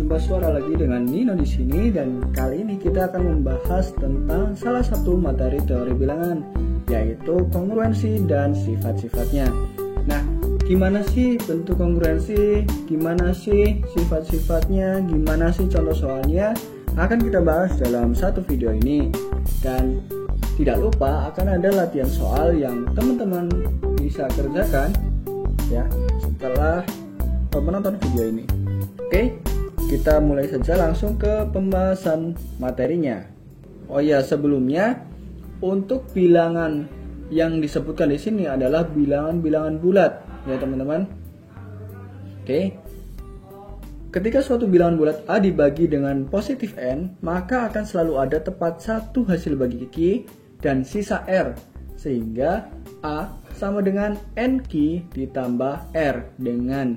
berjumpa suara lagi dengan Nino di sini, dan kali ini kita akan membahas tentang salah satu materi teori bilangan, yaitu kongruensi dan sifat-sifatnya. Nah, gimana sih bentuk kongruensi, gimana sih sifat-sifatnya, gimana sih contoh soalnya, akan kita bahas dalam satu video ini. Dan tidak lupa akan ada latihan soal yang teman-teman bisa kerjakan ya setelah menonton video ini. Oke, kita mulai saja langsung ke pembahasan materinya. Oh ya, sebelumnya untuk bilangan yang disebutkan di sini adalah bilangan-bilangan bulat ya teman-teman. Oke. Ketika suatu bilangan bulat A dibagi dengan positif N, maka akan selalu ada tepat satu hasil bagi Q dan sisa R, sehingga A sama dengan NQ ditambah R dengan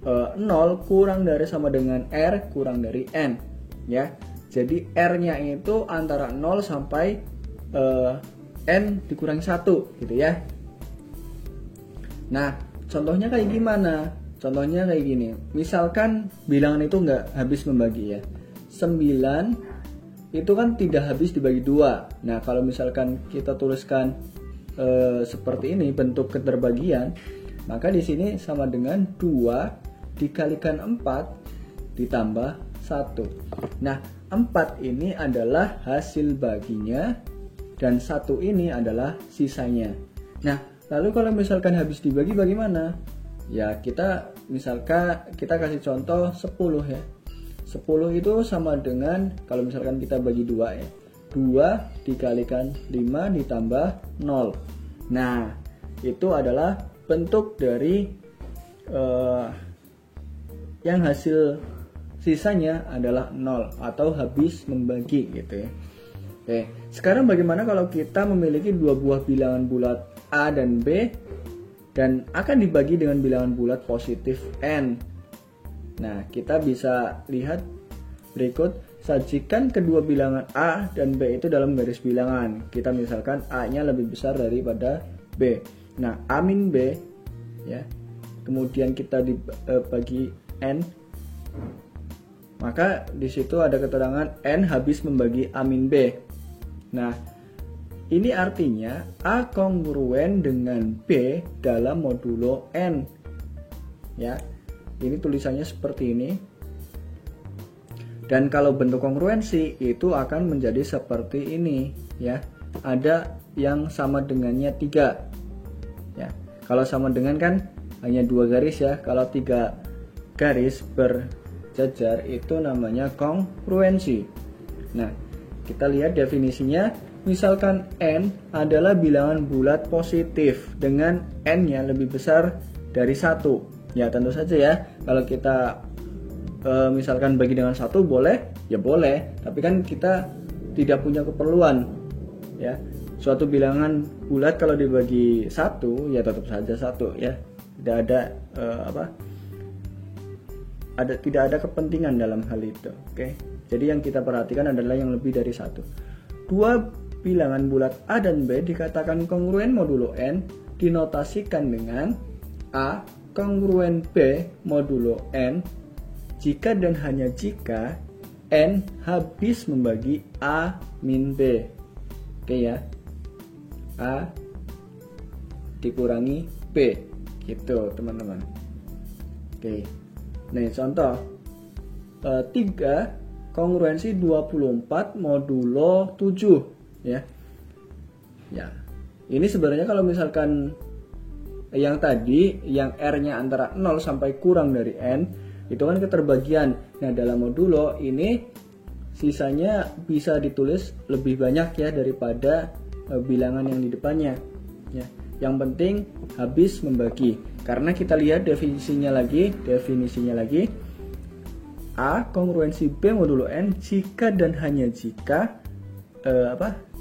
0 kurang dari sama dengan R kurang dari N ya. Jadi R-nya itu antara 0 sampai N dikurangi 1 gitu ya. Nah, contohnya kayak gimana? Contohnya kayak gini. Misalkan bilangan itu nggak habis membagi ya. 9 itu kan tidak habis dibagi 2. Nah, kalau misalkan kita tuliskan seperti ini bentuk keterbagian, maka di sini sama dengan 2 dikalikan 4 ditambah 1. Nah, 4 ini adalah hasil baginya dan 1 ini adalah sisanya. Nah, lalu kalau misalkan habis dibagi bagaimana? Ya, kita misalkan kita kasih contoh 10 ya. 10 itu sama dengan kalau misalkan kita bagi 2 ya. 2 dikalikan 5 ditambah 0. Nah, itu adalah bentuk dari yang hasil sisanya adalah 0 atau habis membagi gitu ya. Oke, sekarang bagaimana kalau kita memiliki dua buah bilangan bulat A dan B dan akan dibagi dengan bilangan bulat positif N. Nah, kita bisa lihat berikut, sajikan kedua bilangan A dan B itu dalam garis bilangan. Kita misalkan A-nya lebih besar daripada B. Nah, A min B ya. Kemudian kita dibagi N, maka di situ ada keterangan N habis membagi A min B. Nah, ini artinya A kongruen dengan B dalam modulo N. Ya, ini tulisannya seperti ini. Dan kalau bentuk kongruensi itu akan menjadi seperti ini, ya. Ada yang sama dengannya 3. Ya, kalau sama dengan kan hanya 2 garis ya. Kalau 3 garis berjajar itu namanya kongruensi. Nah, kita lihat definisinya. Misalkan N adalah bilangan bulat positif dengan N-nya lebih besar dari 1. Ya, tentu saja ya. Kalau kita misalkan bagi dengan 1 boleh? Ya boleh. Tapi kan kita tidak punya keperluan. Ya, suatu bilangan bulat kalau dibagi 1 ya tetap saja 1 ya. Tidak ada tidak ada kepentingan dalam hal itu. Oke. Jadi yang kita perhatikan adalah yang lebih dari 1. Dua bilangan bulat A dan B dikatakan kongruen modulo N dinotasikan dengan A kongruen B modulo N jika dan hanya jika N habis membagi A min B. Oke ya. A dikurangi B. Gitu teman-teman. Oke. Nih contoh 3 kongruensi 24 modulo 7 ya. Ya. Ini sebenarnya kalau misalkan yang tadi yang R-nya antara 0 sampai kurang dari N itu kan keterbagian. Nah, dalam modulo ini sisanya bisa ditulis lebih banyak ya daripada bilangan yang di depannya ya. Yang penting habis membagi. Karena kita lihat definisinya lagi A kongruensi B modulo N jika dan hanya jika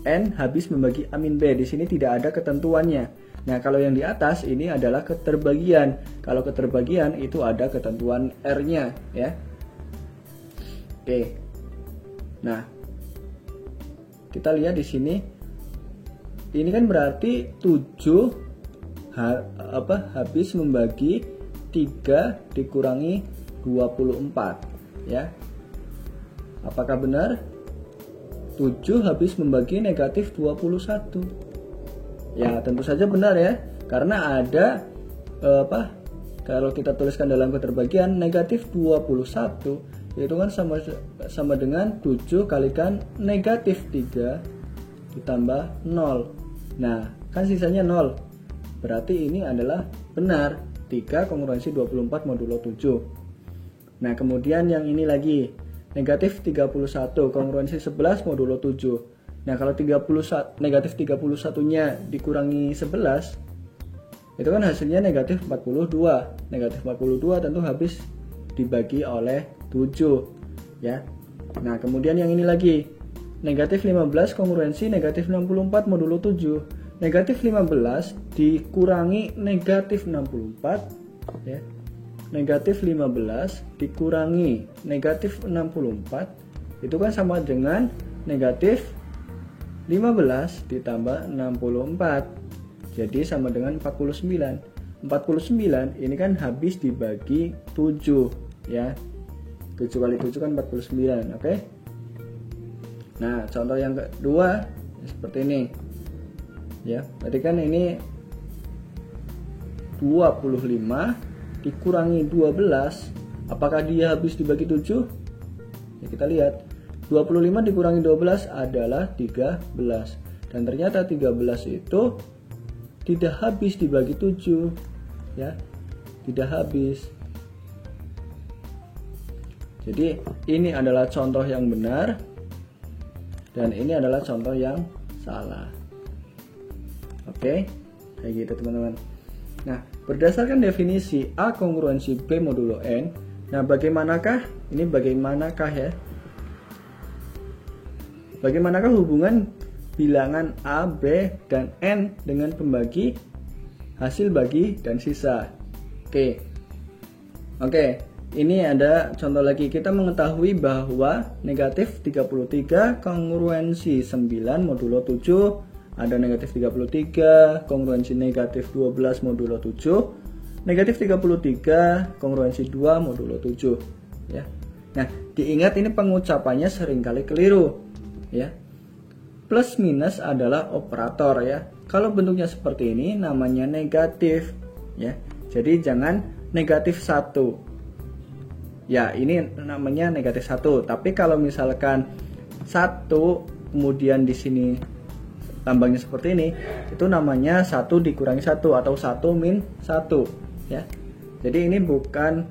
N habis membagi A min B. Di sini tidak ada ketentuannya. Nah, kalau yang di atas ini adalah keterbagian. Kalau keterbagian itu ada ketentuan R-nya ya. Oke. Nah, kita lihat di sini. Ini kan berarti 7 habis membagi 3 dikurangi 24 ya. Apakah benar? 7 habis membagi negatif 21. Ya, tentu saja benar ya. Karena ada kalau kita tuliskan dalam keterbagian negatif 21 itu kan sama dengan 7 kalikan negatif 3 ditambah 0. Nah, kan sisanya 0. Berarti ini adalah benar. 3 kongruensi 24 modulo 7. Nah, kemudian yang ini lagi. Negatif 31 kongruensi 11 modulo 7. Nah, kalau negatif 31-nya dikurangi 11, itu kan hasilnya negatif 42. Negatif 42 tentu habis dibagi oleh 7. Ya. Nah, kemudian yang ini lagi. Negatif 15 kongruensi negatif 64 modulo 7. Negatif 15 dikurangi negatif 64, ya. Negatif 15 dikurangi negatif 64 itu kan sama dengan negatif 15 ditambah 64. Jadi sama dengan 49. 49 ini kan habis dibagi 7, ya. 7 kali 7 kan 49, oke? Nah, contoh yang kedua seperti ini. Ya, berarti kan ini 25 dikurangi 12, apakah dia habis dibagi 7? Ya, kita lihat. 25 dikurangi 12 adalah 13. Dan ternyata 13 itu tidak habis dibagi 7. Ya, tidak habis. Jadi ini adalah contoh yang benar dan ini adalah contoh yang salah. Oke, kayak gitu teman-teman. Nah, berdasarkan definisi A kongruensi B modulo N, nah bagaimanakah ya? Bagaimanakah hubungan bilangan A, B, dan N dengan pembagi, hasil bagi, dan sisa? Oke, ini ada contoh lagi. Kita mengetahui bahwa negatif 33 kongruensi 9 modulo 7, ada negatif 33 kongruensi negatif 12 modulo 7, negatif 33 kongruensi 2 modulo 7, ya. Nah, diingat ini pengucapannya seringkali keliru, ya. Plus minus adalah operator, ya. Kalau bentuknya seperti ini namanya negatif, ya. Jadi jangan negatif 1. Ya, ini namanya negatif 1. Tapi kalau misalkan 1 kemudian di sini tambangnya seperti ini, itu namanya 1 dikurangi 1 atau 1 min 1, ya. Jadi ini bukan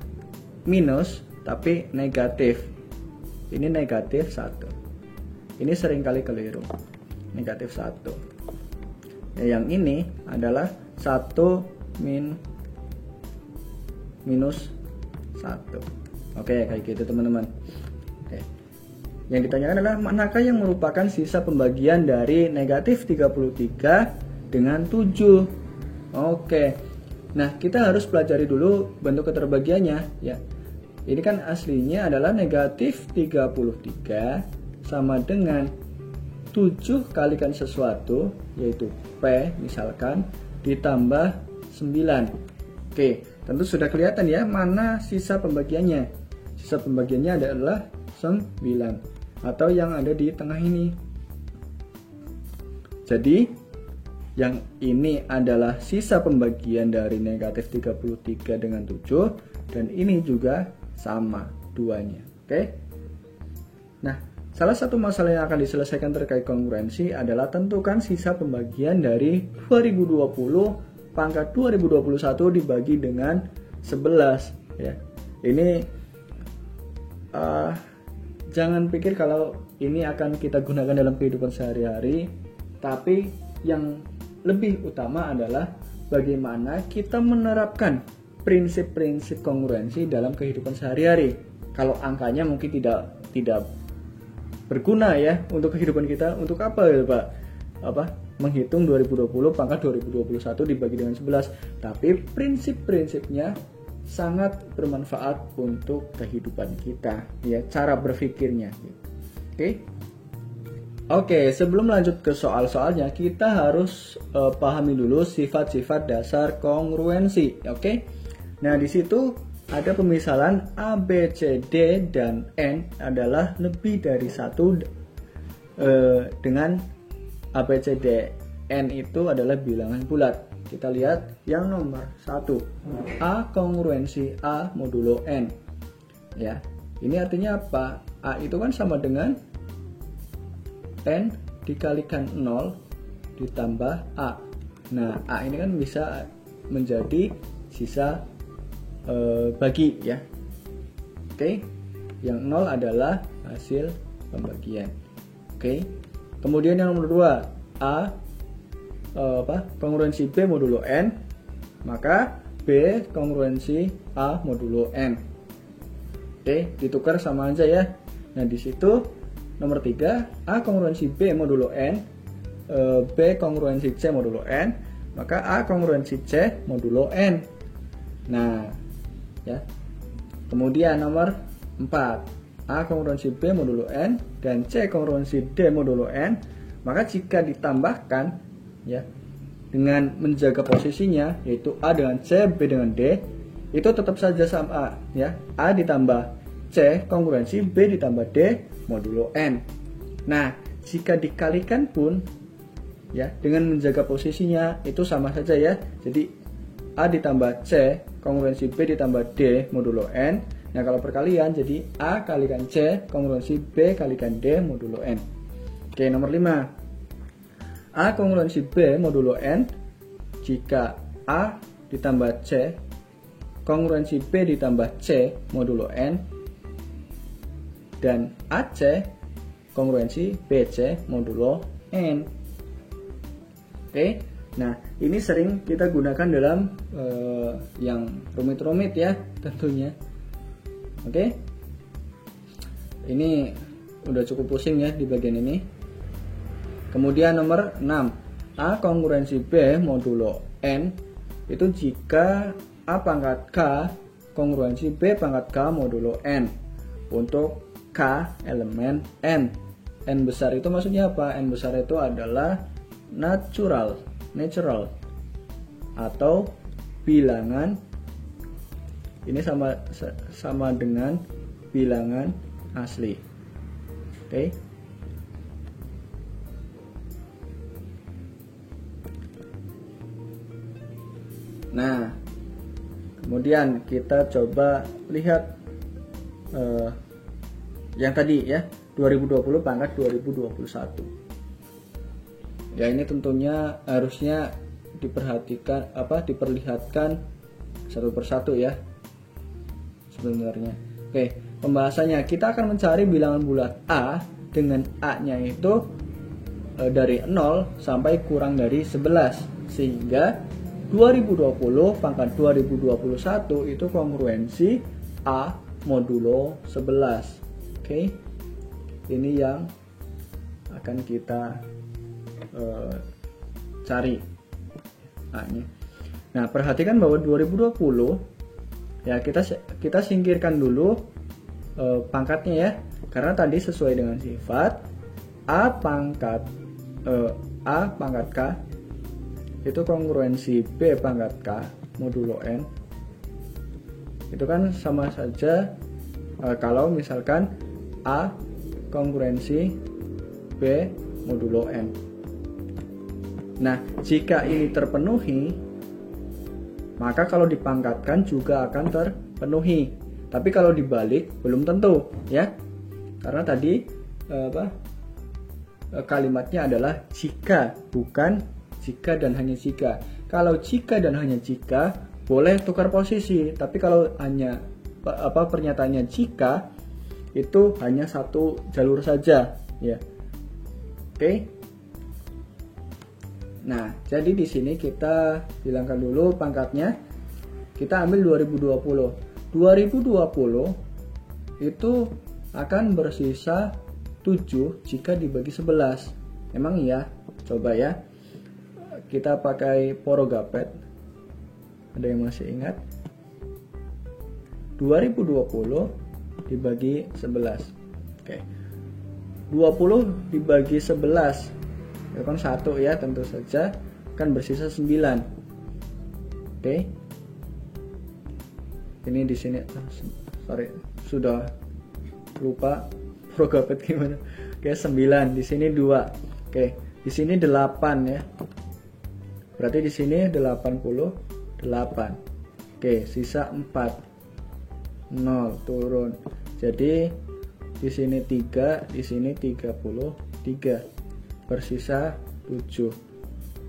minus tapi negatif. Ini negatif 1. Ini seringkali keliru. Negatif 1. Ya, yang ini adalah 1 minus 1. Oke, kayak gitu teman-teman. Oke. Yang ditanyakan adalah manakah yang merupakan sisa pembagian dari negatif 33 dengan 7. Oke. Nah, kita harus pelajari dulu bentuk keterbagiannya, ya. Ini kan aslinya adalah negatif 33 sama dengan 7 kalikan sesuatu, yaitu P misalkan, ditambah 9. Oke, tentu sudah kelihatan ya mana sisa pembagiannya. Sisa pembagiannya adalah 9. Atau yang ada di tengah ini. Jadi yang ini adalah sisa pembagian dari negatif 33 dengan 7, dan ini juga sama duanya. Oke. Nah, salah satu masalah yang akan diselesaikan terkait kongruensi adalah tentukan sisa pembagian dari 2020 pangkat 2021 dibagi dengan 11, ya. Ini jangan pikir kalau ini akan kita gunakan dalam kehidupan sehari-hari, tapi yang lebih utama adalah bagaimana kita menerapkan prinsip-prinsip kongruensi dalam kehidupan sehari-hari. Kalau angkanya mungkin tidak berguna ya untuk kehidupan kita, untuk apa ya Pak? Menghitung 2020 pangkat 2021 dibagi dengan 11. Tapi prinsip-prinsipnya sangat bermanfaat untuk kehidupan kita, ya, cara berpikirnya. Oke, sebelum lanjut ke soal-soalnya, kita harus pahami dulu sifat-sifat dasar kongruensi. Oke. Nah, di situ ada pemisalan A, B, C, D, dan N adalah lebih dari 1 dengan A, B, C, D, N itu adalah bilangan bulat. Kita lihat yang nomor 1, A kongruensi A modulo N. Ya, ini artinya apa? A itu kan sama dengan N dikalikan 0 ditambah A. Nah, A ini kan bisa menjadi sisa bagi ya. Oke. Yang 0 adalah hasil pembagian. Oke. Kemudian yang nomor 2, A kongruensi B modulo N, maka B kongruensi A modulo N. Oke, ditukar sama aja ya. Nah, di situ nomor 3, A kongruensi B modulo N, B kongruensi C modulo N, maka A kongruensi C modulo N. Nah, ya. Kemudian nomor 4, A kongruensi B modulo N dan C kongruensi D modulo N, maka jika ditambahkan ya dengan menjaga posisinya, yaitu A dengan C, B dengan D, itu tetap saja sama ya. A ditambah C kongruensi B ditambah D modulo N. Nah, jika dikalikan pun ya dengan menjaga posisinya itu sama saja ya. Jadi A ditambah C kongruensi B ditambah D modulo N. Nah, kalau perkalian jadi A kalikan C kongruensi B kalikan D modulo N. Oke, nomor 5, A kongruensi B modulo N jika A ditambah C kongruensi B ditambah C modulo N dan AC kongruensi BC modulo N. Oke, nah ini sering kita gunakan dalam yang rumit-rumit ya tentunya. Oke, ini udah cukup pusing ya di bagian ini. Kemudian nomor 6, A kongruensi B modulo N itu jika A pangkat K kongruensi B pangkat K modulo N untuk K elemen N. N besar itu maksudnya apa? N besar itu adalah natural atau bilangan. Ini sama dengan bilangan asli. Oke. Nah, kemudian kita coba lihat yang tadi ya, 2020 pangkat 2021. Ya, ini tentunya harusnya diperlihatkan satu persatu ya sebenarnya. Oke, pembahasannya kita akan mencari bilangan bulat A dengan A-nya itu dari 0 sampai kurang dari 11 sehingga 2020 pangkat 2021 itu kongruensi A modulo 11. Oke. Ini yang akan kita cari A-nya. Nah, perhatikan bahwa 2020 ya kita singkirkan dulu pangkatnya ya. Karena tadi sesuai dengan sifat A pangkat K itu kongruensi B pangkat K modulo N. Itu kan sama saja kalau misalkan A kongruensi B modulo N. Nah, jika ini terpenuhi, maka kalau dipangkatkan juga akan terpenuhi. Tapi kalau dibalik belum tentu ya. Karena tadi kalimatnya adalah jika, bukan jika dan hanya jika. Kalau jika dan hanya jika boleh tukar posisi, tapi kalau hanya pernyataannya jika itu hanya satu jalur saja ya. Oke. Nah, jadi di sini kita hilangkan dulu pangkatnya. Kita ambil 2020. 2020 itu akan bersisa 7 jika dibagi 11. Emang iya? Coba ya. Kita pakai porogapet. Ada yang masih ingat? 2020 dibagi 11. Oke. 20 dibagi 11 itu kan 1 ya, tentu saja kan bersisa 9. Oke. Ini di sini sorry, sudah lupa progapet gimana. Oke, 9, di sini 2. Oke, di sini 8 ya. Berarti di sini 88. Oke, sisa 4. 0 turun. Jadi di sini 3, di sini 33. Bersisa 7.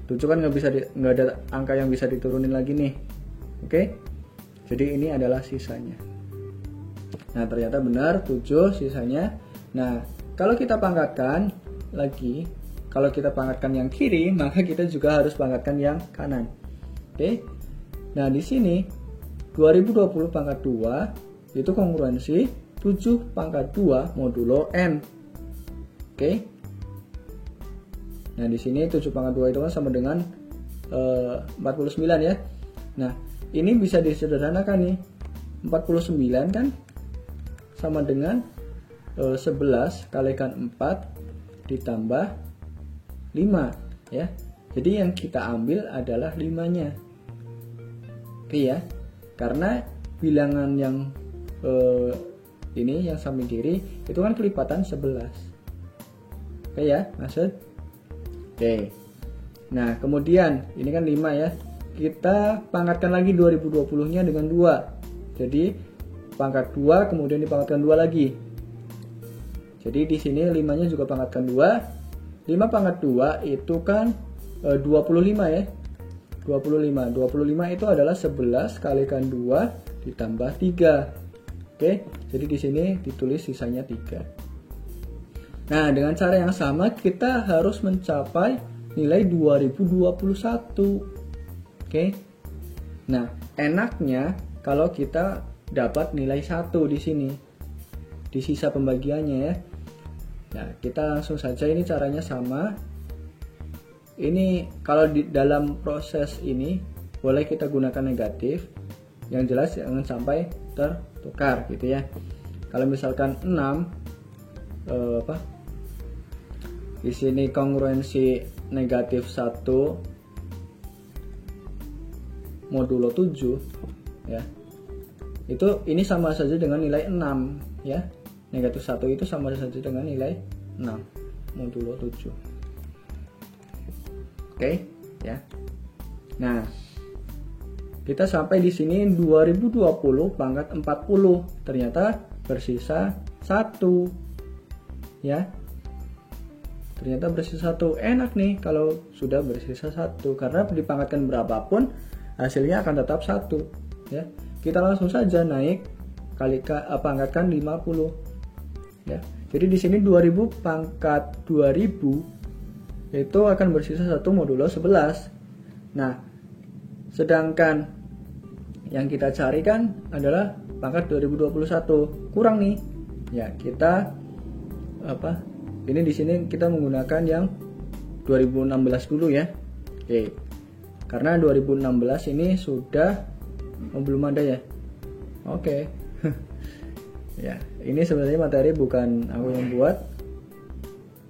7 kan nggak ada angka yang bisa diturunin lagi nih. Oke. Jadi ini adalah sisanya. Nah, ternyata benar 7 sisanya. Nah, kalau kita pangkatkan lagi, kalau kita pangkatkan yang kiri, maka kita juga harus pangkatkan yang kanan. Oke. Nah, di sini 2020 pangkat 2 itu kongruensi 7 pangkat 2 modulo N. Oke. Nah, di sini 7 pangkat 2 itu kan sama dengan 49 ya. Nah, ini bisa disederhanakan nih. 49 kan sama dengan 11 kalikan 4 ditambah 5 ya. Jadi yang kita ambil adalah 5-nya. Oke ya. Karena bilangan yang ini yang samping kiri itu kan kelipatan 11. Oke ya, maksud. Oke. Nah, kemudian ini kan 5 ya. Kita pangkatkan lagi 2020-nya dengan 2. Jadi pangkat 2 kemudian dipangkatkan 2 lagi. Jadi di sini 5-nya juga pangkatkan 2. 5 pangkat 2 itu kan 25 ya. 25 itu adalah 11 kalikan 2 ditambah 3. Oke, jadi di sini ditulis sisanya 3. Nah, dengan cara yang sama kita harus mencapai nilai 2021. Oke. Nah, enaknya kalau kita dapat nilai 1 di sini. Di sisa pembagiannya ya. Nah, kita langsung saja, ini caranya sama. Ini kalau di dalam proses ini boleh kita gunakan negatif. Yang jelas jangan sampai tertukar gitu ya. Kalau misalkan 6 di sini kongruensi negatif 1 modulo 7 ya. Ini sama saja dengan nilai 6 ya. Negatif 1 itu sama saja dengan nilai 6 modulo 7. Oke ya. Nah, kita sampai di sini 2020 pangkat 40. Ternyata bersisa 1. Ya. Ternyata bersisa 1. Enak nih kalau sudah bersisa 1 karena dipangkatkan berapapun hasilnya akan tetap 1 ya. Kita langsung saja naik pangkatkan 50 ya. Jadi di sini 2000 pangkat 2000 itu akan bersisa 1 modulo 11. Nah, sedangkan yang kita cari kan adalah pangkat 2021. Kurang nih. Ya, kita ini di sini kita menggunakan yang 2016 dulu ya. Oke. Karena 2016 ini sudah belum ada ya. Oke. Ya, ini sebenarnya materi bukan aku yang buat.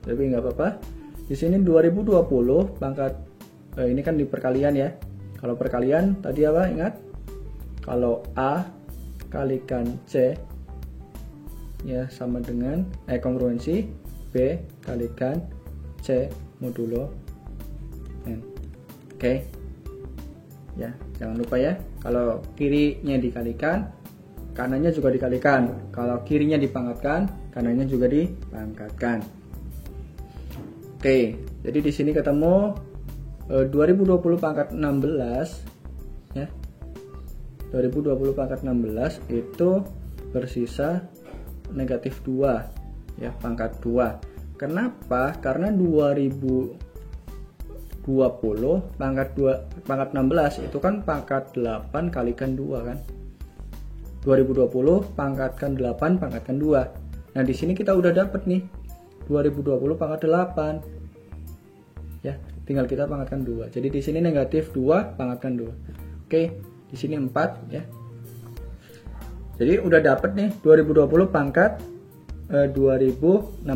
Tapi nggak apa-apa. Di sini 2020 pangkat ini kan di perkalian ya. Kalau perkalian tadi apa? Ingat? Kalau A kalikan C ya sama dengan kongruensi B kalikan C modulo N. Oke. Ya, jangan lupa ya. Kalau kirinya dikalikan, kanannya juga dikalikan. Kalau kirinya dipangkatkan, kanannya juga dipangkatkan. Oke, jadi di sini ketemu 2020 pangkat 16 ya. 2020 pangkat 16 itu bersisa negatif 2 ya, pangkat 2. Kenapa? Karena 2020 pangkat 16 itu kan pangkat 8 kalikan 2 kan. 2020 pangkatkan 8 pangkatkan 2. Nah, di sini kita udah dapet nih 2020 pangkat 8. Ya, tinggal kita pangkatkan 2. Jadi di sini negatif 2 pangkatkan 2. Oke, di sini 4 ya. Jadi udah dapet nih 2020 pangkat 2016.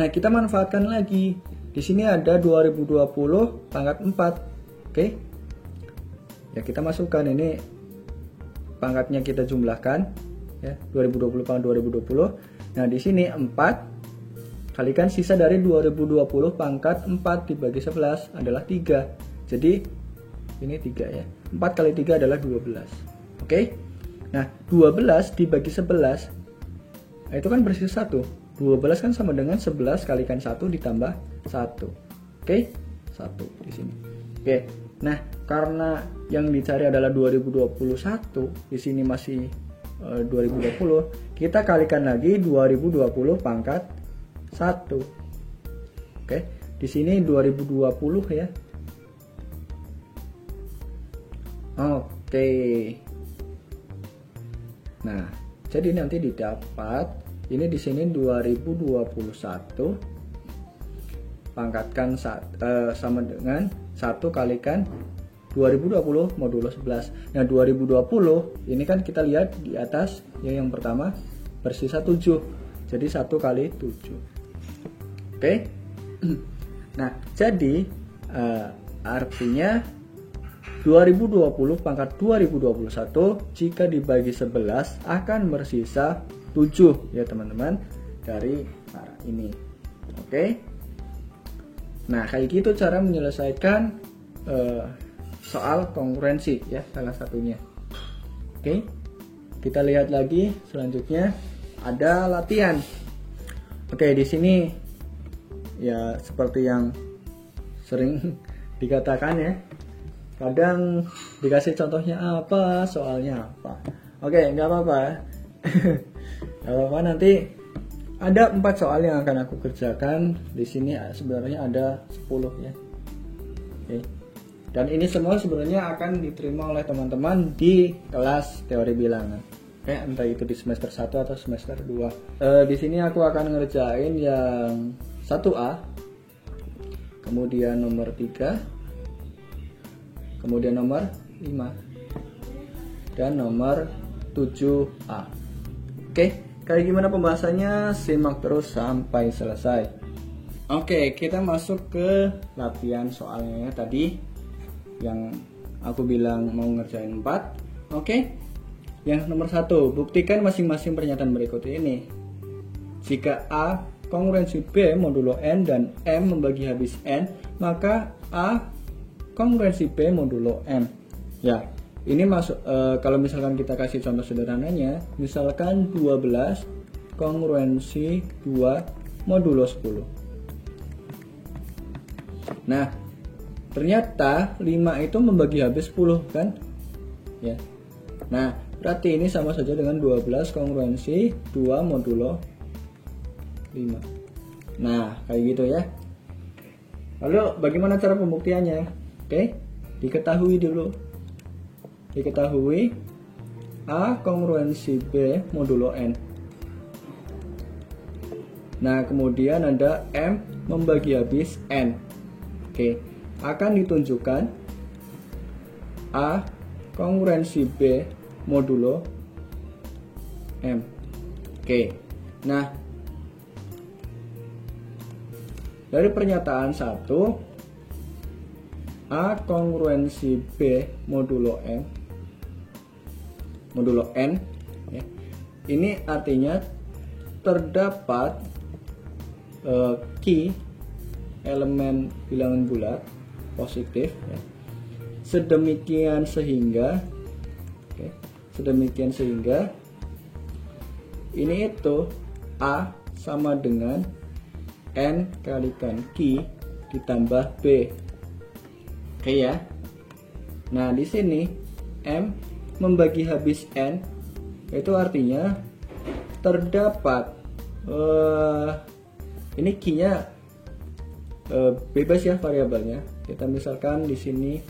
Nah, kita manfaatkan lagi. Di sini ada 2020 pangkat 4. Oke. Ya, kita masukkan ini pangkatnya kita jumlahkan ya, 2020 pangkat 2020. Nah di sini 4 kalikan sisa dari 2020 pangkat 4 dibagi 11 adalah 3. Jadi ini 3 ya, 4 kali 3 adalah 12. Oke. Nah 12 dibagi 11 itu kan bersisa 1. 12 kan sama dengan 11 kalikan 1 ditambah 1. Oke, 1 di sini. Oke. Nah, karena yang dicari adalah 2021, di sini masih 2020, kita kalikan lagi 2020 pangkat 1. Oke, di sini 2020 ya. Oke. Nah, jadi nanti didapat ini di sini 2021 pangkatkan sama dengan 1 kalikan 2020 modulo 11. Nah 2020 ini kan kita lihat di atas yang pertama bersisa 7. Jadi 1 kali 7. Oke. Nah jadi artinya 2020 pangkat 2021 jika dibagi 11 akan bersisa 7 ya teman-teman dari arah ini. Oke. Nah kayak gitu cara menyelesaikan soal kongruensi ya, salah satunya. Oke. Kita lihat lagi selanjutnya ada latihan. Oke, di sini ya seperti yang sering dikatakan ya. Kadang dikasih contohnya apa, soalnya apa. Oke, nggak apa-apa. Gak apa-apa, nanti ada 4 soal yang akan aku kerjakan. Di sini sebenarnya ada 10 ya. Oke. Dan ini semua sebenarnya akan diterima oleh teman-teman di kelas teori bilangan. Oke, entah itu di semester 1 atau semester 2. Di sini aku akan ngerjain yang 1A, kemudian nomor 3, kemudian nomor 5, dan nomor 7A. Oke. Kayak gimana pembahasannya, simak terus sampai selesai. Oke, kita masuk ke latihan soalnya tadi yang aku bilang mau ngerjain 4. Oke. Yang nomor 1, buktikan masing-masing pernyataan berikut ini. Jika A kongruensi B modulo N dan M membagi habis N, maka A kongruensi B modulo M. Ya. Ini masuk kalau misalkan kita kasih contoh sederhananya, misalkan 12 kongruensi 2 modulo 10. Nah, ternyata 5 itu membagi habis 10 kan? Ya. Nah, berarti ini sama saja dengan 12 kongruensi 2 modulo 5. Nah, kayak gitu ya. Lalu bagaimana cara pembuktiannya? Oke, diketahui dulu. Diketahui A kongruensi B modulo N. Nah kemudian ada M membagi habis N. Oke, akan ditunjukkan A kongruensi B modulo M. Oke, nah dari pernyataan 1 A kongruensi B modulo M modulo N ya. Ini artinya terdapat key elemen bilangan bulat positif ya. Sedemikian sehingga ini itu A sama dengan N kalikan Q ditambah B. Oke ya. Nah, di sini M membagi habis N itu artinya terdapat ini Q-nya bebas ya variabelnya. Kita misalkan di sini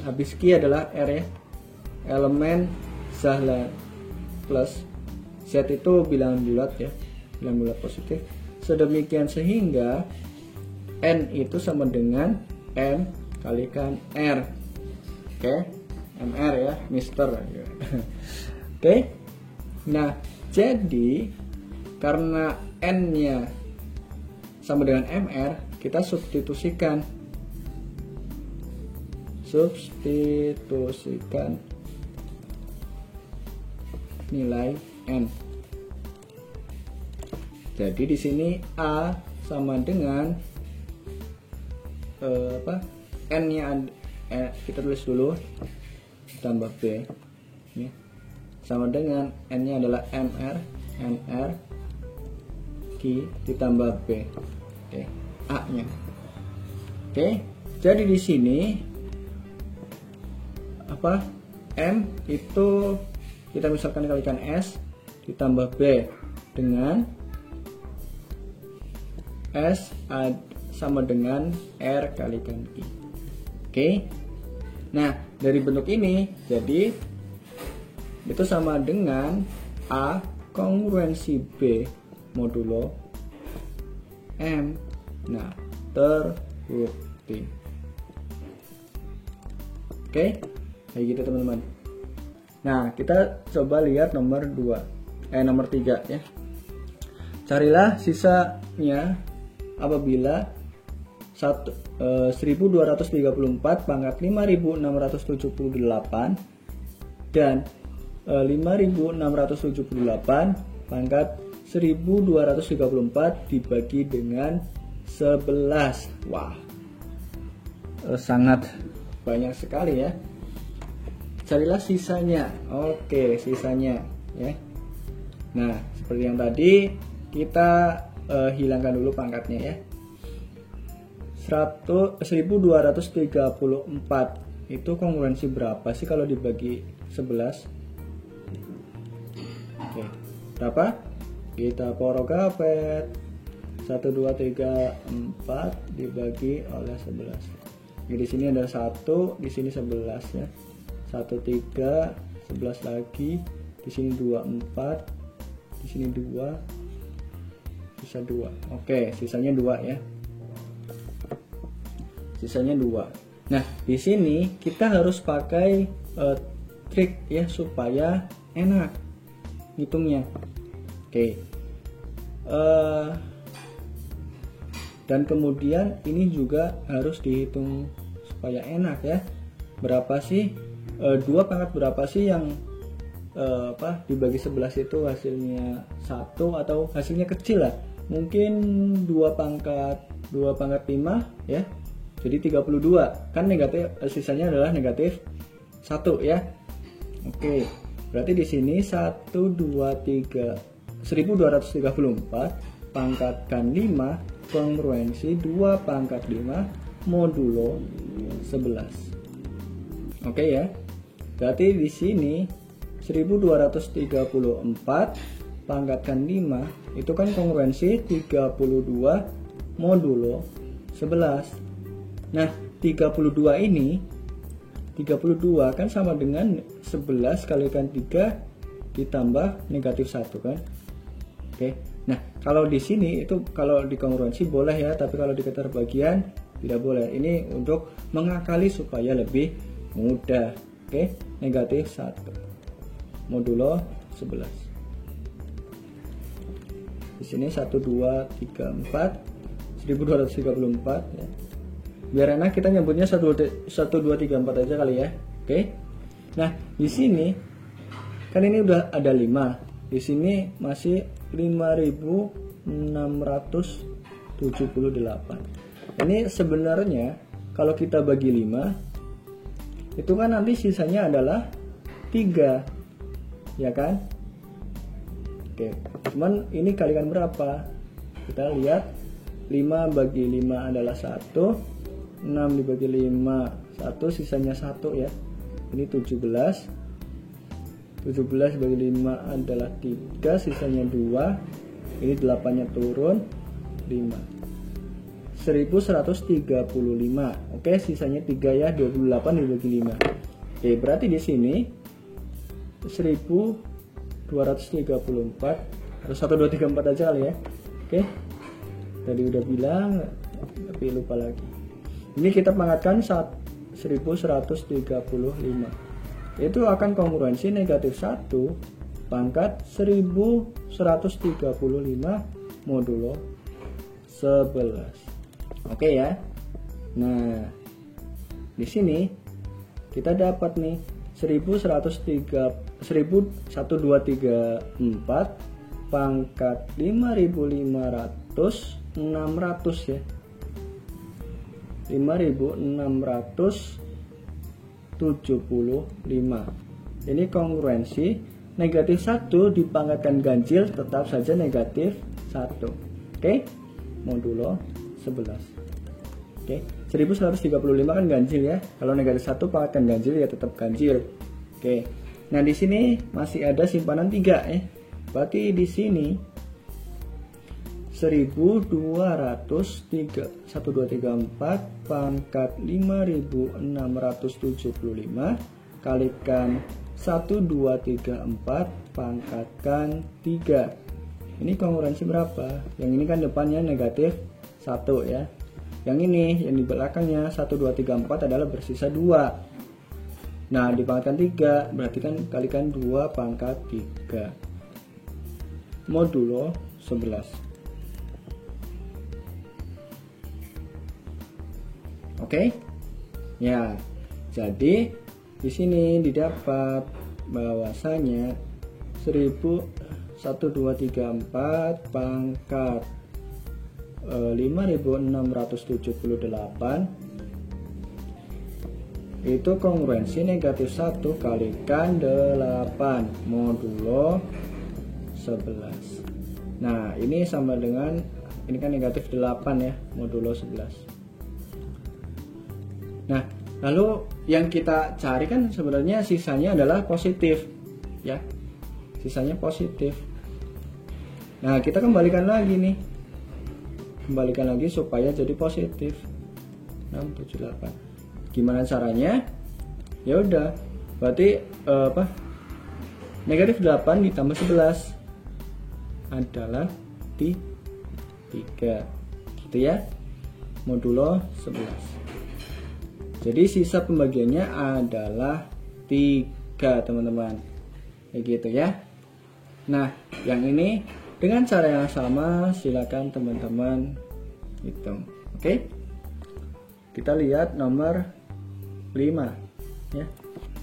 habis Q adalah R ya. Elemen Zahla plus Z itu bilangan bulat ya, bilangan bulat positif. Sedemikian sehingga N itu sama dengan M kalikan R. Oke. MR ya, Mister. Oke. Nah, jadi karena N-nya sama dengan MR, kita substitusikan nilai N. Jadi di sini A sama dengan N-nya kita tulis dulu tambah B ya. Sama dengan N-nya adalah MR Q ditambah B. Oke, A-nya. Oke, jadi di sini M itu kita misalkan kalikan S ditambah B dengan S sama dengan R kalikan I. Oke. Nah, dari bentuk ini jadi itu sama dengan A kongruensi B modulo M. Nah, terbukti. Oke, kayak gitu teman-teman. Nah, kita coba lihat nomor 3 ya. Carilah sisanya apabila 1234 pangkat 5678 dan 5678 pangkat 1234 dibagi dengan 11. Wah, sangat banyak sekali ya. Carilah sisanya. Oke, sisanya ya. Nah, seperti yang tadi kita hilangkan dulu pangkatnya ya. 1234 itu kongruensi berapa sih kalau dibagi 11? Oke, berapa? Kita porogapet 1, 2, 3, 4 dibagi oleh 11. Jadi di sini ada 1, di sini 11 ya. 1, 3, 11 lagi, di sini 2, 4, di sini 2, sisa 2. Oke, sisanya 2 ya. Sisanya 2. Nah, di sini kita harus pakai trik ya supaya enak hitungnya. Oke. Dan kemudian ini juga harus dihitung supaya enak ya. Berapa sih 2 pangkat berapa sih yang dibagi 11 itu hasilnya 1 atau hasilnya kecil lah. Mungkin 2 pangkat 5 ya. Jadi 32 kan negatif, sisanya adalah negatif 1 ya. Oke, berarti di sini 1234 pangkatkan 5 kongruensi 2 pangkat 5 modulo 11. Oke ya. Berarti di sini 1234 pangkatkan 5 itu kan kongruensi 32 modulo 11. Nah, 32 ini 32 kan sama dengan 11 kalikan 3 ditambah negatif 1 kan. Oke. Nah, kalau di sini itu kalau di kongruensi boleh ya, tapi kalau di keterbagian tidak boleh. Ini untuk mengakali supaya lebih mudah. Oke, negatif 1 modulo 11. Di sini 1, 2, 3, 4 1234 ya. Biar enak kita nyebutnya 1, 2, 3, 4 aja kali ya. Oke. Nah, di sini kan ini udah ada 5. Di sini masih 5678. Ini sebenarnya kalau kita bagi 5 itu kan nanti sisanya adalah 3. Ya kan? Oke. Cuman ini kalikan berapa? Kita lihat 5 bagi 5 adalah 1. 6 dibagi 5 1, sisanya 1 ya. Ini 17 bagi 5 adalah 3, sisanya 2. Ini 8 nya turun 5. 1135. Oke, sisanya 3 ya. 28 dibagi 5. Oke, berarti di sini 1234 harus 1, 2, 3, 4 aja kali ya. Oke. Tadi udah bilang tapi lupa lagi. Ini kita pangkatkan 1135. Itu akan kongruensi negatif 1 pangkat 1135 modulo 11. Oke ya. Nah, di sini kita dapat nih 1234 pangkat 5500 600 ya. 5675. Ini kongruensi negatif 1 dipangkatkan ganjil tetap saja negatif 1. Oke, modulo 11. Oke, 1135 kan ganjil ya. Kalau negatif 1 pangkatkan ganjil ya tetap ganjil. Oke. Nah, di sini masih ada simpanan 3 ya. Berarti di sini 1234 pangkat 5675 kalikan 1234 pangkatkan 3. Ini kongruensi berapa? Yang ini kan depannya negatif 1 ya. Yang ini yang di belakangnya 1234 adalah bersisa 2. Nah, dipangkatkan 3 berarti kan kalikan 2 pangkat 3. Modulo 11. Oke, ya. Jadi di sini didapat bahwasanya 1234 pangkat 5678 itu kongruensi negatif 1 kalikan 8 modulo 11. Nah, ini sama dengan ini kan negatif 8 ya, modulo 11. Nah, lalu yang kita cari kan sebenarnya sisanya adalah positif ya. Sisanya positif. Nah, kita kembalikan lagi nih. Kembalikan lagi supaya jadi positif. 678. Gimana caranya? Ya udah. Berarti negatif 8 ditambah 11 adalah 3. Gitu ya. Modulo 11. Jadi sisa pembagiannya adalah 3 teman-teman. Kayak gitu ya. Nah, yang ini dengan cara yang sama silakan teman-teman hitung. Oke. Kita lihat nomor 5 ya.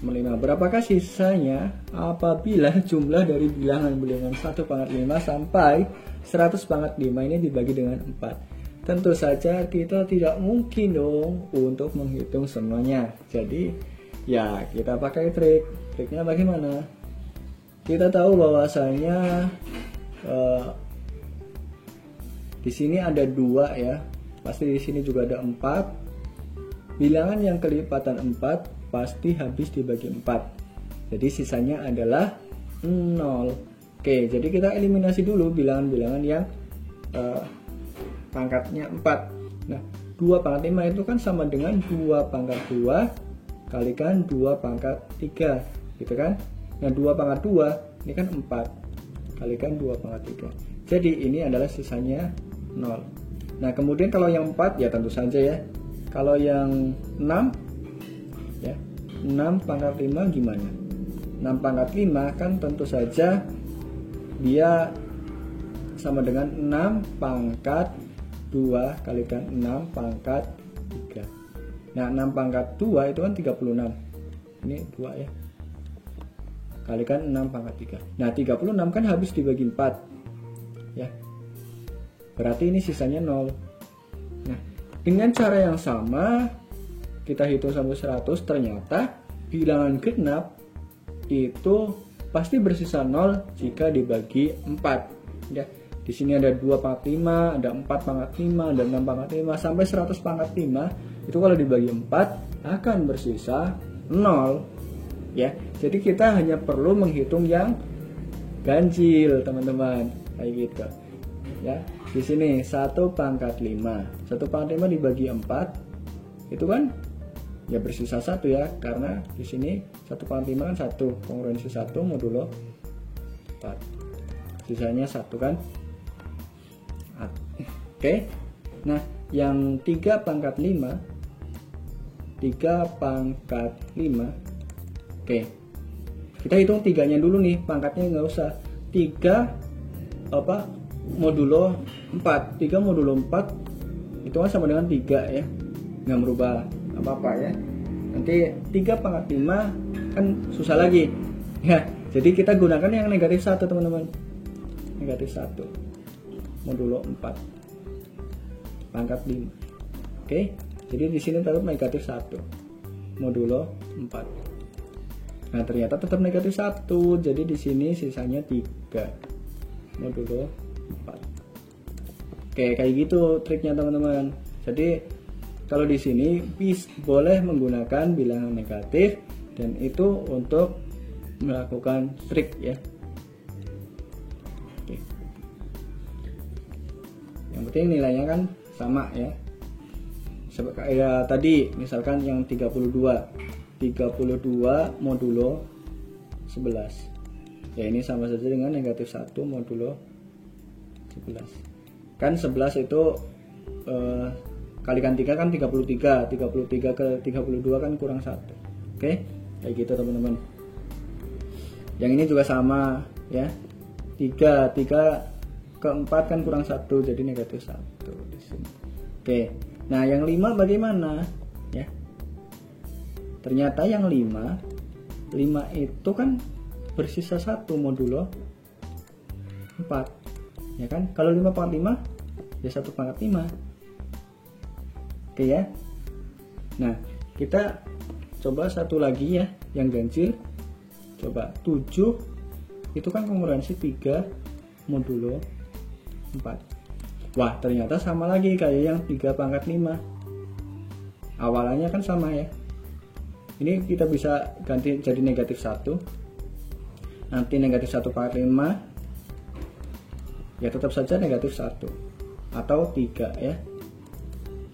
Nomor 5. Berapakah sisanya apabila jumlah dari bilangan-bilangan 1 pangkat 5 sampai 100 pangkat 5 ini dibagi dengan 4? Tentu saja kita tidak mungkin dong untuk menghitung semuanya. Jadi ya kita pakai trik. Triknya bagaimana? Kita tahu bahwasanya di sini ada 2 ya. Pasti di sini juga ada 4. Bilangan yang kelipatan 4 pasti habis dibagi 4. Jadi sisanya adalah 0. Oke, jadi kita eliminasi dulu bilangan-bilangan yang pangkatnya 4. Nah, 2 pangkat 5 itu kan sama dengan 2 pangkat 2 kalikan 2 pangkat 3, gitu kan? Nah, 2 pangkat 2 ini kan 4 kalikan 2 pangkat 3. Jadi ini adalah sisanya 0. Nah, kemudian kalau yang 4 ya tentu saja ya. Kalau yang 6 ya, 6 pangkat 5 gimana? 6 pangkat 5 kan tentu saja dia sama dengan 6 pangkat 2 kalikan 6 pangkat 3. Nah, 6 pangkat 2 itu kan 36. Ini 2 ya. Kalikan 6 pangkat 3. Nah, 36 kan habis dibagi 4. Ya. Berarti ini sisanya 0. Nah, dengan cara yang sama kita hitung sampai 100, ternyata bilangan genap itu pasti bersisa 0 jika dibagi 4. Ya. Di sini ada 2 pangkat 5, ada 4 pangkat 5, ada 6 pangkat 5, sampai 100 pangkat 5. Itu kalau dibagi 4 akan bersisa 0. Ya. Jadi kita hanya perlu menghitung yang ganjil, teman-teman. Kayak gitu. Ya. Di sini 1 pangkat 5. 1 pangkat 5 dibagi 4 itu kan ya bersisa 1 ya, karena di sini 1 pangkat 5 kan 1, kongruensi 1 modulo 4. Sisanya 1 kan. Oke. Nah, yang 3 pangkat 5. 3 pangkat 5. Oke. Kita hitung 3-nya dulu nih, pangkatnya nggak usah. 3 modulo 4. 3 modulo 4 itu kan sama dengan 3 ya. Nggak merubah apa-apa ya. Nanti 3 pangkat 5 kan susah lagi ya. Jadi kita gunakan yang negatif 1 teman-teman, negatif 1 modulo 4 pangkat 5. Oke, jadi di sini tetap negatif 1 modulo 4. Nah ternyata tetap negatif 1, jadi di sini sisanya 3 modulo 4. Oke, kayak gitu triknya teman-teman. Jadi kalau di sini boleh menggunakan bilangan negatif, dan itu untuk melakukan trik ya. Oke. Yang penting nilainya kan sama ya. Kayak tadi misalkan yang 32 modulo 11. Ya ini sama saja dengan negatif 1 modulo 11. Kan 11 itu kalikan 3 kan 33 ke 32 kan kurang 1. Oke, kayak gitu teman-teman. Yang ini juga sama ya, 3 ke 4 kan kurang 1, jadi negatif 1 di sini. Oke, nah yang 5 bagaimana ya? Ternyata yang 5 itu kan bersisa 1 modulo 4 ya kan. Kalau 5 pangkat 5 ya 1 pangkat 5. Oke ya. Nah kita coba satu lagi ya, yang ganjil. Coba 7 itu kan kongruensi 3 modulo 4. Wah ternyata sama lagi kayak yang 3 pangkat 5. Awalannya kan sama ya. Ini kita bisa ganti jadi negatif 1. Nanti negatif 1 pangkat 5 ya tetap saja negatif 1 atau 3 ya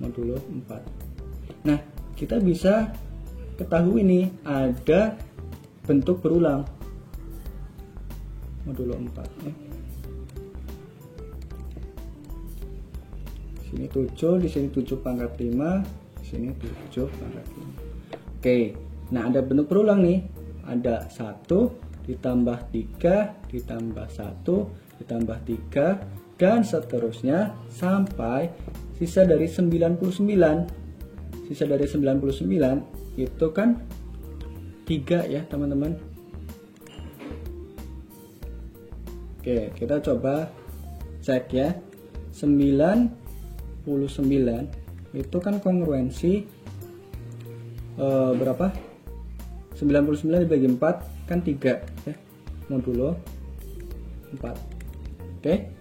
modulo 4. Nah kita bisa ketahui nih ada bentuk berulang modulo 4 ya. Sini 7, di sini 7 pangkat 5, di sini 7 pangkat 5. Oke, nah ada bentuk berulang nih. Ada 1 ditambah 3 ditambah 1 ditambah 3 dan seterusnya sampai sisa dari 99. Sisa dari 99 itu kan 3 ya teman-teman. Oke, kita coba cek ya. 99 itu kan kongruensi berapa? 99 dibagi 4 kan 3 ya, modulo 4. Oke,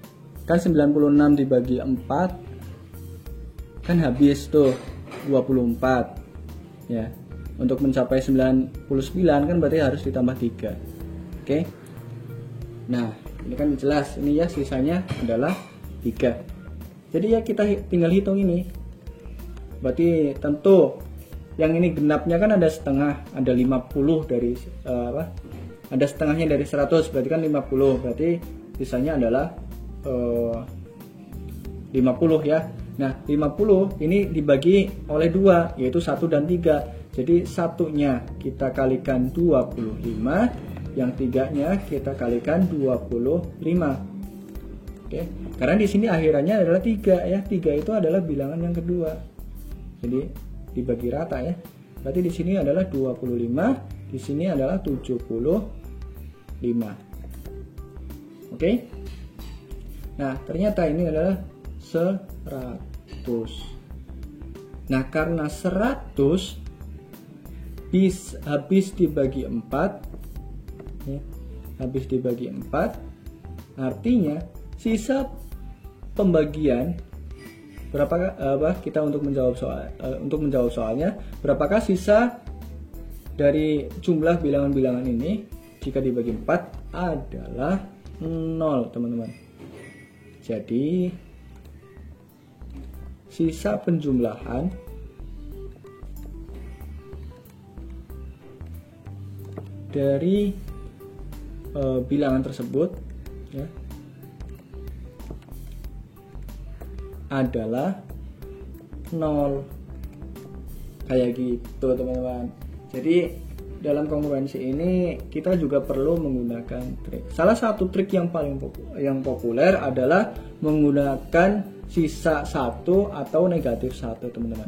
kan 96 dibagi 4 kan habis tuh 24 ya. Untuk mencapai 99 kan berarti harus ditambah 3. Oke. Nah, ini kan jelas ini ya sisanya adalah 3. Jadi ya kita tinggal hitung ini. Berarti tentu yang ini genapnya kan ada setengah, ada 50 dari ada setengahnya dari 100, berarti kan 50. Berarti sisanya adalah 50 ya. Nah, 50 ini dibagi oleh 2, yaitu 1 dan 3. Jadi satunya kita kalikan 25, yang 3-nya kita kalikan 25. Oke, karena di sini akhirannya adalah 3 ya. 3 itu adalah bilangan yang kedua. Jadi dibagi rata ya. Berarti di sini adalah 25, di sini adalah 75. Oke. Nah, ternyata ini adalah 100. Nah, karena 100 habis dibagi 4 ya, habis dibagi 4 artinya sisa pembagian berapa kita untuk menjawab soalnya, berapakah sisa dari jumlah bilangan-bilangan ini jika dibagi 4 adalah 0 teman-teman. Jadi sisa penjumlahan dari bilangan tersebut ya adalah 0, kayak gitu teman-teman. Jadi dalam kongruensi ini kita juga perlu menggunakan trik. Salah satu trik yang paling populer adalah menggunakan sisa 1 atau negatif 1 teman-teman.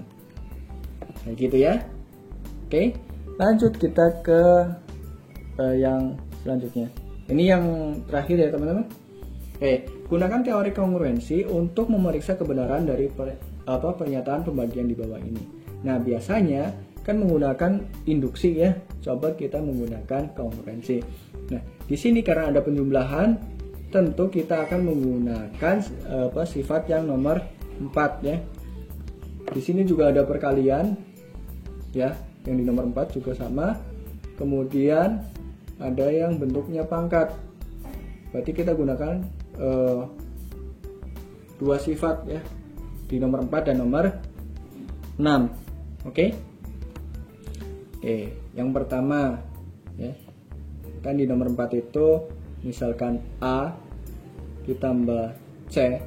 Kayak gitu ya. Oke, lanjut kita ke yang selanjutnya. Ini yang terakhir ya teman-teman. Oke, gunakan teori kongruensi untuk memeriksa kebenaran dari pernyataan pembagian di bawah ini. Nah, biasanya kan menggunakan induksi ya. Coba kita menggunakan kongruensi. Nah, di sini karena ada penjumlahan, tentu kita akan menggunakan sifat yang nomor 4 ya. Di sini juga ada perkalian ya, yang di nomor 4 juga sama. Kemudian ada yang bentuknya pangkat. Berarti kita gunakan dua sifat ya, di nomor 4 dan nomor 6. Oke. Yang pertama ya, kan di nomor 4 itu misalkan A ditambah C,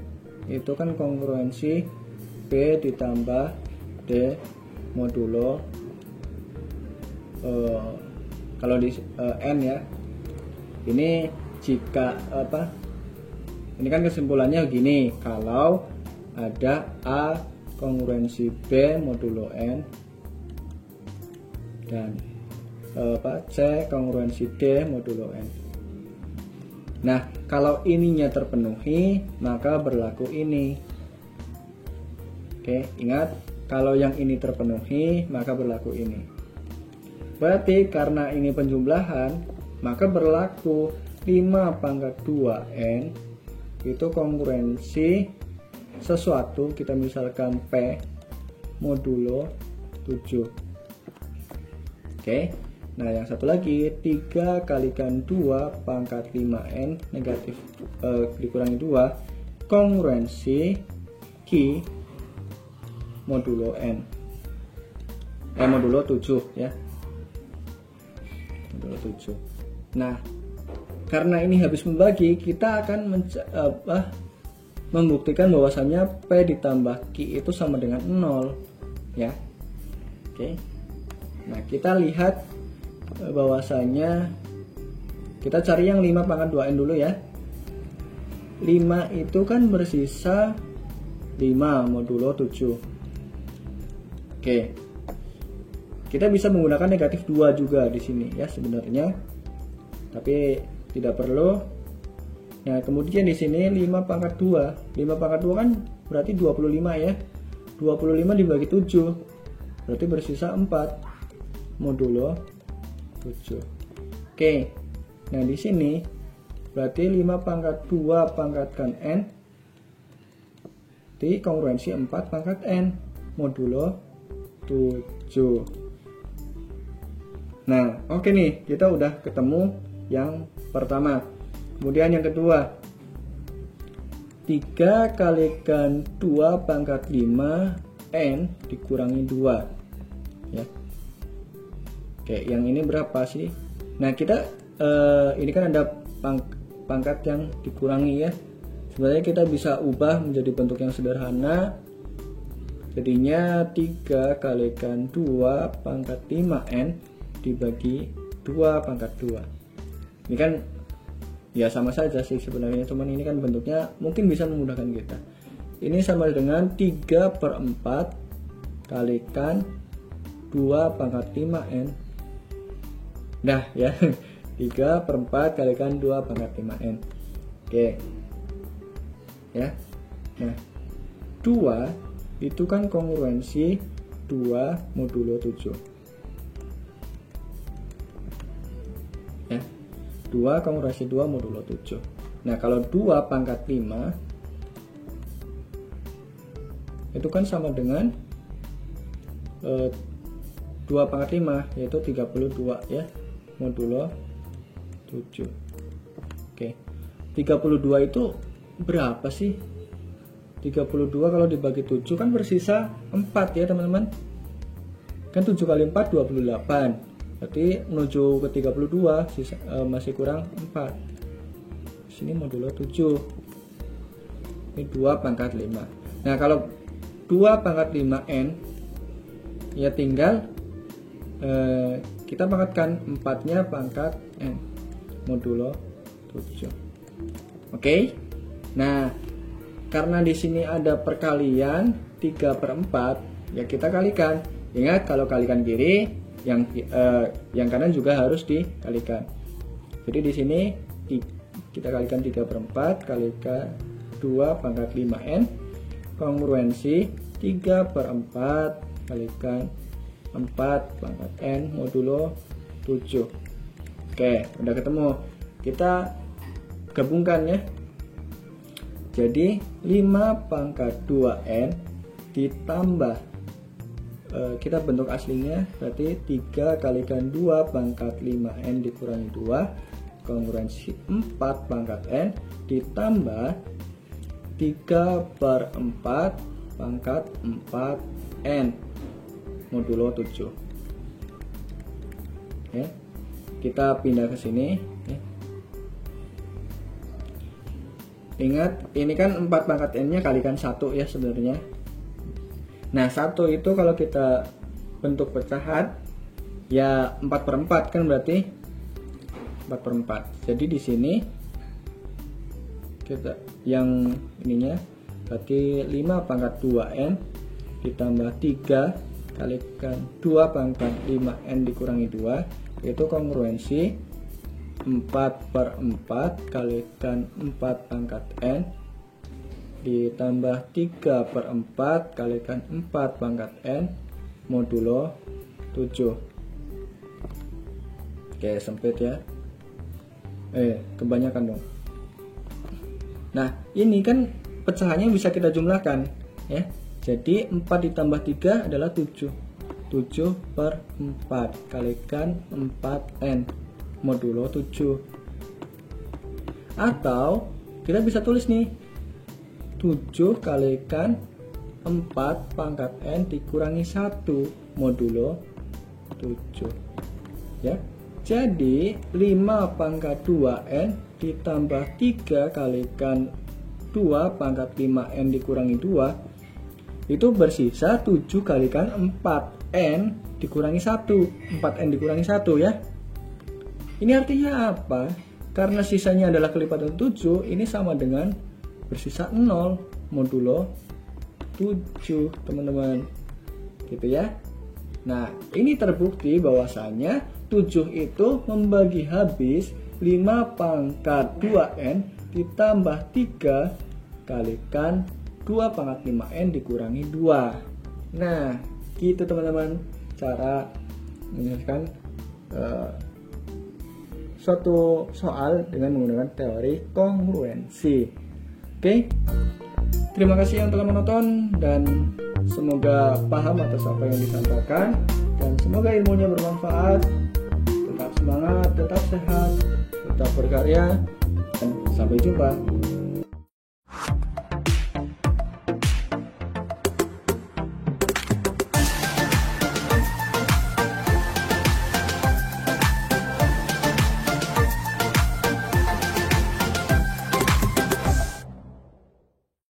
itu kan kongruensi B ditambah D modulo kalau di N ya. Ini jika ini kan kesimpulannya gini, kalau ada A kongruensi B modulo N dan C kongruensi D modulo N. Nah, kalau ininya terpenuhi, maka berlaku ini. Oke, ingat, kalau yang ini terpenuhi, maka berlaku ini. Berarti karena ini penjumlahan, maka berlaku 5 pangkat 2N itu kongruensi sesuatu, kita misalkan P modulo 7. Oke. Nah, yang satu lagi 3 kalikan 2 pangkat 5N negatif dikurangi 2 kongruensi Q modulo N modulo 7 ya, modulo 7. Nah, karena ini habis membagi, kita akan membuktikan bahwasannya P ditambah Q itu sama dengan 0 ya. Oke. Nah, kita lihat bahwasanya kita cari yang 5 pangkat 2N dulu ya. 5 itu kan bersisa 5 modulo 7. Oke. Kita bisa menggunakan negatif 2 juga di sini ya sebenarnya. Tapi tidak perlu. Nah, kemudian di sini 5 pangkat 2. 5 pangkat 2 kan berarti 25 ya. 25 dibagi 7. Berarti bersisa 4 modulo 7. Oke. Nah, di sini berarti 5 pangkat 2 pangkatkan N di kongruensi 4 pangkat N modulo 7. Nah, oke nih, kita udah ketemu yang pertama. Kemudian yang kedua, 3 kalikan 2 pangkat 5 N dikurangi 2 ya. Oke, yang ini berapa sih? Nah, kita ini kan ada pangkat yang dikurangi ya. Sebenarnya kita bisa ubah menjadi bentuk yang sederhana. Jadinya 3 kalikan 2 pangkat 5N dibagi 2 pangkat 2. Ini kan ya sama saja sih sebenarnya, cuman ini kan bentuknya mungkin bisa memudahkan kita. Ini sama dengan 3/4 kalikan 2 pangkat 5N. Nah ya, 3/4 kalikan 2 pangkat 5N. Oke ya. Nah, 2 itu kan kongruensi 2 modulo 7 ya. 2 kongruensi 2 modulo 7. Nah, kalau 2 pangkat 5 itu kan sama dengan 2 pangkat 5, yaitu 32 ya, modulo 7. Oke. 32 itu berapa sih? 32 kalau dibagi 7 kan bersisa 4 ya teman-teman. Kan 7 kali 4 28. Berarti menuju ke 32 sisa, masih kurang 4. Sini modulo 7. Ini 2 pangkat 5. Nah, kalau 2 pangkat 5N ya tinggal kita pangkatkan 4-nya pangkat N modulo 7. Oke. Nah, karena di sini ada perkalian 3/4, ya kita kalikan. Ingat, kalau kalikan kiri, yang kanan juga harus dikalikan. Jadi di sini kita kalikan 3/4 kalikan 2 pangkat 5n kongruensi 3/4 kalikan 4 pangkat n modulo 7. Oke, udah ketemu. Kita gabungkan ya. Jadi 5 pangkat 2n ditambah kita bentuk aslinya berarti 3 kalikan 2 pangkat 5n dikurangi 2 kongruensi 4 pangkat n ditambah 3/4 pangkat 4n modulo 7. Ya. Kita pindah ke sini ya. Ingat ini kan 4 pangkat n nya kalikan 1 ya sebenarnya. Nah 1 itu kalau kita bentuk pecahan ya 4/4 kan, berarti 4/4. Jadi di sini kita yang ininya berarti 5 pangkat 2n ditambah 3 kalikan 2 pangkat 5n dikurangi 2 itu kongruensi 4/4 kalikan 4 pangkat n ditambah 3/4 kalikan 4 pangkat n modulo 7. Oke, sempit ya. Kebanyakan dong. Nah, ini kan pecahannya bisa kita jumlahkan ya. Jadi 4 ditambah 3 adalah 7. 7/4 kalikan 4n modulo 7. Atau kita bisa tulis nih 7 kalikan 4 pangkat n dikurangi 1 modulo 7 ya. Jadi 5 pangkat 2n ditambah 3 kalikan 2 pangkat 5n dikurangi 2 itu bersisa 7 kalikan 4n dikurangi 1. 4n dikurangi 1 ya. Ini artinya apa? Karena sisanya adalah kelipatan 7, ini sama dengan bersisa 0 modulo 7 teman-teman, gitu ya. Nah ini terbukti bahwasanya 7 itu membagi habis 5 pangkat 2n ditambah 3 kalikan 2 pangkat 5n dikurangi 2. Nah gitu teman-teman cara menyelesaikan suatu soal dengan menggunakan teori kongruensi. Oke, terima kasih yang telah menonton dan semoga paham atas apa yang disampaikan dan semoga ilmunya bermanfaat. Tetap semangat, tetap sehat, tetap berkarya, dan sampai jumpa.